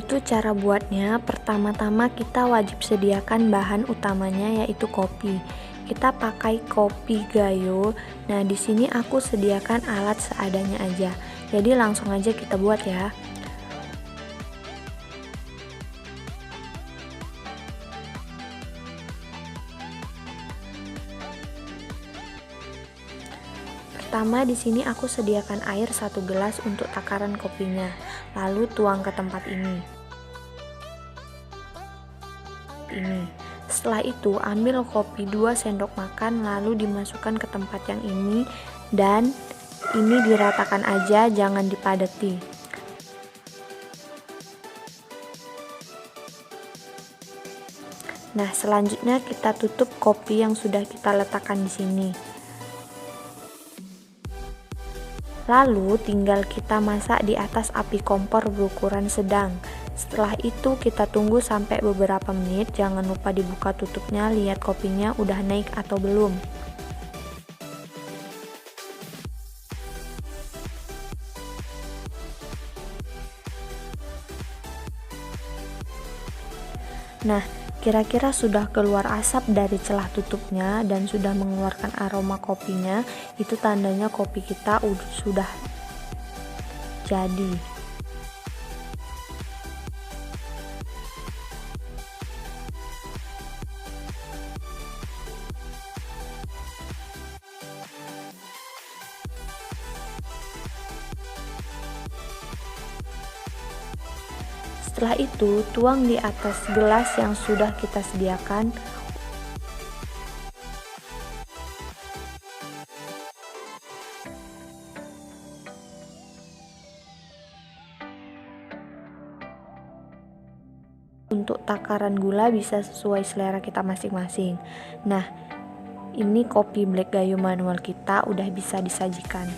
Jadi tuh cara buatnya, pertama-tama kita wajib sediakan bahan utamanya yaitu kopi. Kita pakai kopi gayo. Nah, di sini aku sediakan alat seadanya aja. Jadi langsung aja kita buat ya. Pertama di sini aku sediakan air 1 gelas untuk takaran kopinya. Lalu tuang ke tempat ini. Setelah itu ambil kopi 2 sendok makan lalu dimasukkan ke tempat yang ini dan ini diratakan aja, jangan dipadati. Nah, selanjutnya kita tutup kopi yang sudah kita letakkan di sini. Lalu tinggal kita masak di atas api kompor berukuran sedang. Setelah itu kita tunggu sampai beberapa menit, jangan lupa dibuka tutupnya, lihat kopinya udah naik atau belum. Nah, kira-kira sudah keluar asap dari celah tutupnya dan sudah mengeluarkan aroma kopinya, itu tandanya kopi kita sudah jadi. Setelah itu, tuang di atas gelas yang sudah kita sediakan. Untuk takaran gula bisa sesuai selera kita masing-masing. Nah, ini kopi black gayo manual kita udah bisa disajikan.